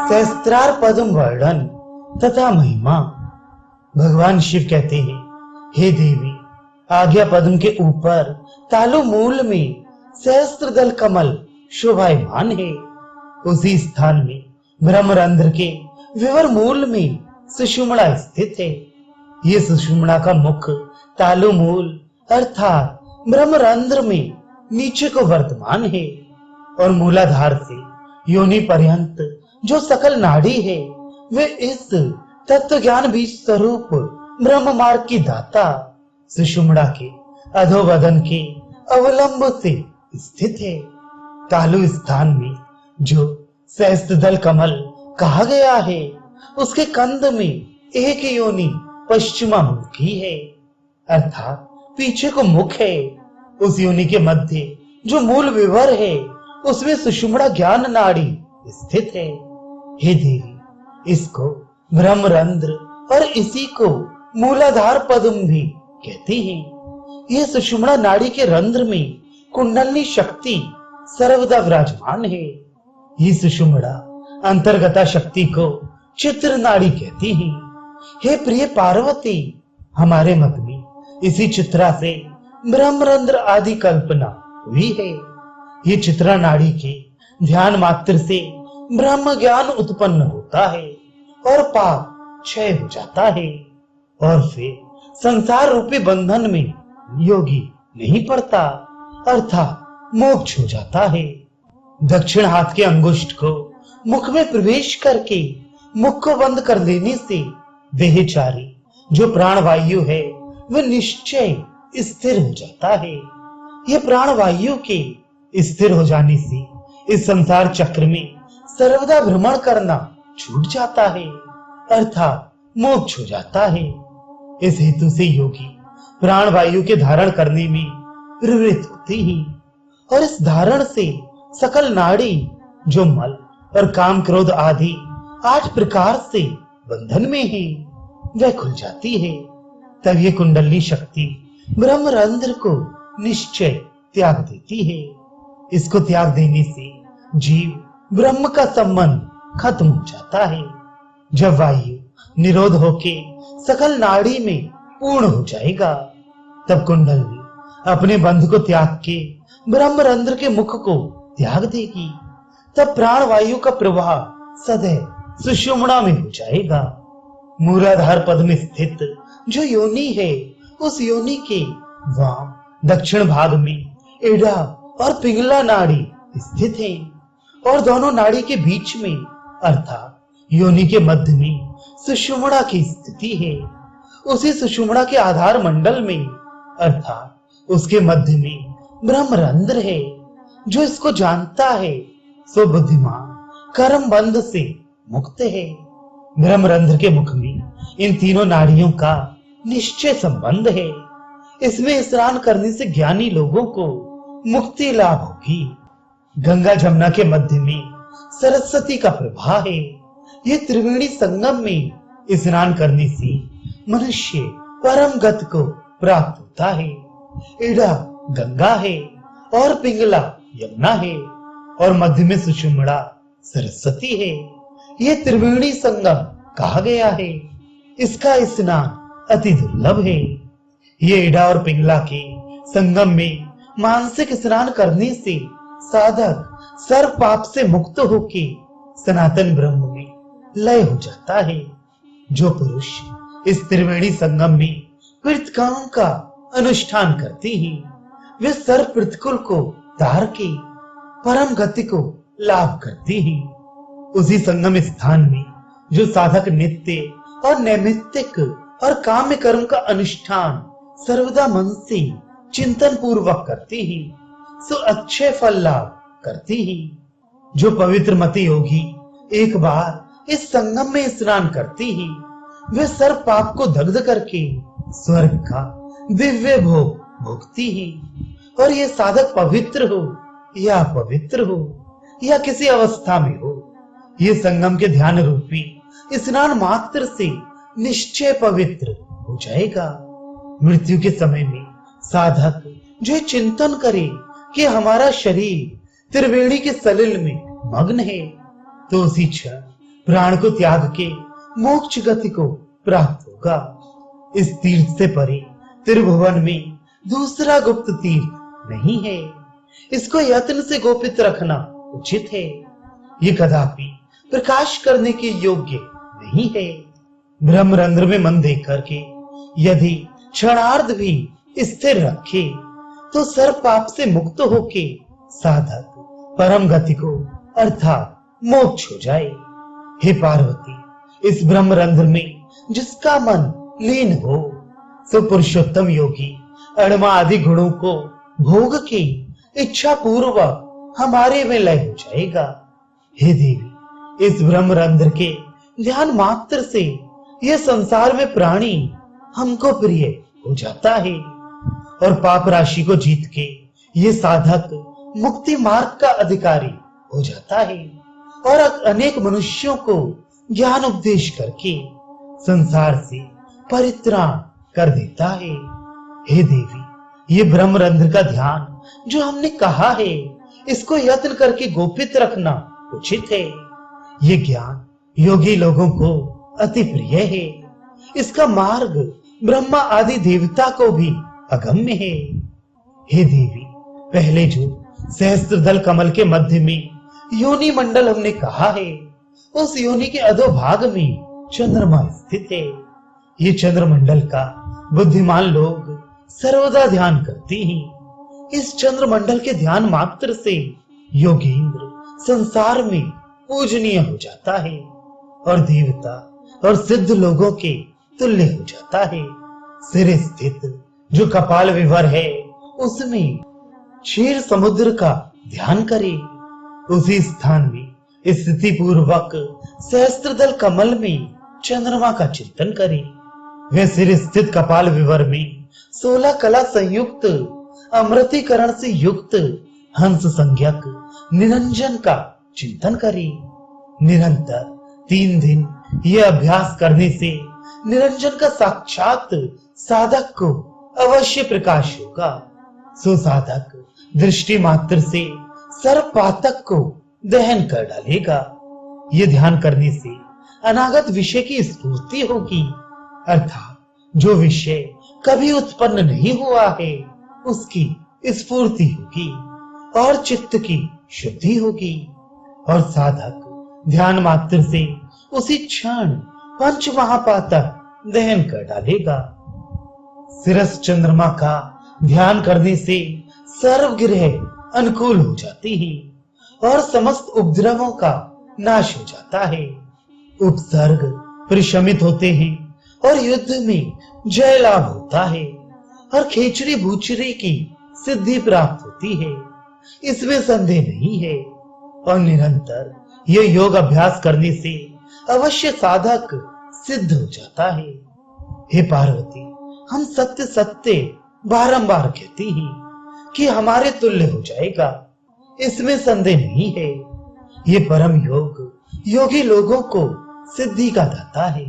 सहस्त्रार पद्म वर्णन तथा महिमा। भगवान शिव कहते हैं, हे देवी, आज्ञा पद्म के ऊपर तालु मूल में सहस्त्र दल कमल शोभायमान है। उसी स्थान में ब्रह्मरंध्र के विवर मूल में सुषुम्ना स्थित है। ये सुषुम्ना का मुख तालु मूल अर्थात ब्रह्मरंध्र में नीचे को वर्तमान है और मूलाधार से योनि पर्यंत जो सकल नाड़ी है वे इस तत्व ज्ञान बीज स्वरूप ब्रह्म मार्ग की दाता सुषुम्ना के अधोबदन के अवलंब से स्थित है। तालु स्थान में जो सहस्त्रदल कमल कहा गया है उसके कंद में एक योनि पश्चिमा मुखी है अर्थात पीछे को मुख है। उस योनि के मध्य जो मूल विवर है उसमें सुषुम्ना ज्ञान नाड़ी स्थित है। हे देवी, इसको ब्रह्मरंध्र और इसी को मूलाधार पद्म भी कहते हैं। ये सुषुम्ना नाड़ी के रंध्र में कुंडलनी शक्ति सर्वदा विराजमान है। ये सुषुम्ना अंतर्गता शक्ति को चित्र नाड़ी कहती है। हे प्रिय पार्वती, हमारे मत में इसी चित्रा से ब्रह्मरंध्र आदि कल्पना हुई है। ये चित्रा नाड़ी के ध्यान मात्र से ब्रह्म ज्ञान उत्पन्न होता है और पाप क्षय हो जाता है और फिर संसार रूपी बंधन में योगी नहीं पड़ता अर्थात मोक्ष हो जाता है। दक्षिण हाथ के अंगुष्ठ को मुख में प्रवेश करके मुख को बंद कर देने से देहचारी जो प्राणवायु है वह निश्चय स्थिर हो जाता है। यह प्राणवायु के स्थिर हो जाने से इस संसार चक्र में सर्वदा भ्रमण करना छूट जाता है अर्थात मोक्ष हो जाता है। इस हेतु से योगी प्राणवायु के धारण करने में प्रवृत्त होते हैं और इस धारण से सकल नाड़ी जो मल और काम क्रोध आदि 8 प्रकार से बंधन में है वह खुल जाती है। तब ये कुंडली शक्ति ब्रह्मरंध्र को निश्चय त्याग देती है। इसको त्याग देने से जीव ब्रह्म का संबंध खत्म हो जाता है। जब वायु निरोध होके सकल नाड़ी में पूर्ण हो जाएगा तब कुंडली अपने बंध को त्याग के ब्रह्मरंध्र के मुख को त्याग देगी। तब प्राण वायु का प्रवाह सदैव सुषुम्ना में हो जाएगा। मूलाधार पद में स्थित जो योनि है उस योनि के वाम दक्षिण भाग में एड़ा और पिंगला नाड़ी स्थित है और दोनों नाड़ी के बीच में अर्थात योनि के मध्य में सुषुम्ना की स्थिति है। उसी सुषुम्ना के आधार मंडल में अर्थात उसके मध्य में ब्रह्मरंध्र है। जो इसको जानता है सो बुद्धिमान कर्म बंध से मुक्त है। ब्रह्मरंध्र के मुख में इन तीनों नाड़ियों का निश्चय संबंध है। इसमें स्नान करने से ज्ञानी लोगों को मुक्ति लाभ होगी। गंगा जमुना के मध्य में सरस्वती का प्रवाह है। ये त्रिवेणी संगम में स्नान करने से मनुष्य परम गति को प्राप्त होता है। एड़ा गंगा है और पिंगला यमुना है और मध्य में सुषुम्ना सरस्वती है। ये त्रिवेणी संगम कहा गया है। इसका स्नान अति दुर्लभ है। ये एड़ा और पिंगला के संगम में मानसिक स्नान करने से साधक सर्व पाप से मुक्त होके सनातन ब्रह्म में लय हो जाता है। जो पुरुष इस त्रिवेणी संगम में कृतकाम का अनुष्ठान करते हैं वे सर्व प्रतिकूल को तार के परम गति को लाभ करते हैं। उसी संगम स्थान में जो साधक नित्य और नैमित्तिक और काम्य कर्म का अनुष्ठान सर्वदा मन से चिंतन पूर्वक करते हैं सो अच्छे फल लाभ करते हैं। जो पवित्र मति योगी एक बार इस संगम में स्नान करते हैं वे सर्व पाप को दग्ध करके स्वर्ग का दिव्य भोग भोगती हैं। और ये साधक पवित्र हो या अपवित्र हो या किसी अवस्था में हो, ये संगम के ध्यान रूपी स्नान मात्र से निश्चय पवित्र हो जाएगा। मृत्यु के समय में साधक जो चिंतन करे कि हमारा शरीर त्रिवेणी के सलिल में मग्न है तो उसी क्षण प्राण को त्याग के मोक्ष गति को प्राप्त होगा। इस तीर्थ से परे त्रिभुवन में दूसरा गुप्त तीर्थ नहीं है। इसको यत्न से गोपित रखना उचित है। ये कदापि प्रकाश करने के योग्य नहीं है। ब्रह्मरंध्र में मन देख करके यदि क्षणार्ध भी स्थिर रखे तो सर्व पाप से मुक्त होके साधक परम गति को अर्थात मोक्ष हो जाए। हे पार्वती, इस ब्रह्मरंध्र में जिसका मन लीन हो सो पुरुषोत्तम योगी अणमा आदि गुणों को भोग के इच्छा पूर्वक हमारे में लय हो जाएगा। हे देवी, इस ब्रह्मरंध्र के ध्यान मात्र से यह संसार में प्राणी हमको प्रिय हो जाता है और पाप राशि को जीत के ये साधक मुक्ति मार्ग का अधिकारी हो जाता है और अनेक मनुष्यों को ज्ञान उपदेश करके संसार से परित्राण कर देता है। हे देवी, ये ब्रह्मरंध्र का ध्यान जो हमने कहा है, इसको यत्न करके गोपित रखना उचित है। ये ज्ञान योगी लोगों को अति प्रिय है। इसका मार्ग ब्रह्मा आदि देवता को भी अगम्य है। हे देवी, पहले जो सहस्त्रदल कमल के मध्य में योनि मंडल हमने कहा है, उस योनि के अधोभाग में चंद्रमा स्थित है। ये चंद्रमंडल का बुद्धिमान लोग सर्वदा ध्यान करते हैं। इस चंद्रमंडल के ध्यान मात्र से योगींद्र संसार में पूजनीय हो जाता है और देवता और सिद्ध लोगों के तुल्य हो जाता है। सिर स्थित जो कपाल विवर है, उसमें क्षीर समुद्र का ध्यान करे। उसी स्थान में स्थिति पूर्वक सहस्त्रदल कमल में चंद्रमा का चिंतन करे। वह सिर स्थित कपाल विवर में 16 कला संयुक्त अमृतीकरण से युक्त हंस संज्ञक निरंजन का चिंतन करे। निरंतर 3 दिन यह अभ्यास करने से निरंजन का साक्षात साधक को अवश्य प्रकाश होगा। सो साधक दृष्टि मात्र से सर्व पातक को दहन कर डालेगा। ये ध्यान करने से अनागत विषय की स्फूर्ति होगी, अर्थात जो विषय कभी उत्पन्न नहीं हुआ है उसकी स्फूर्ति होगी और चित्त की शुद्धि होगी और साधक ध्यान मात्र से उसी क्षण पंच महापातक दहन कर डालेगा। सिरस चंद्रमा का ध्यान करने से सर्व ग्रह अनुकूल हो जाती है और समस्त उपद्रवों का नाश हो जाता है। उपसर्ग प्रशमित होते हैं और युद्ध में जय लाभ होता है और खेचरी भूचरी की सिद्धि प्राप्त होती है, इसमें संदेह नहीं है। और निरंतर यह योग अभ्यास करने से अवश्य साधक सिद्ध हो जाता है। हे पार्वती, हम सत्य सत्य बारंबार कहते हैं कि हमारे तुल्य हो जाएगा, इसमें संदेह नहीं है। ये परम योग योगी लोगों को सिद्धि का दाता है।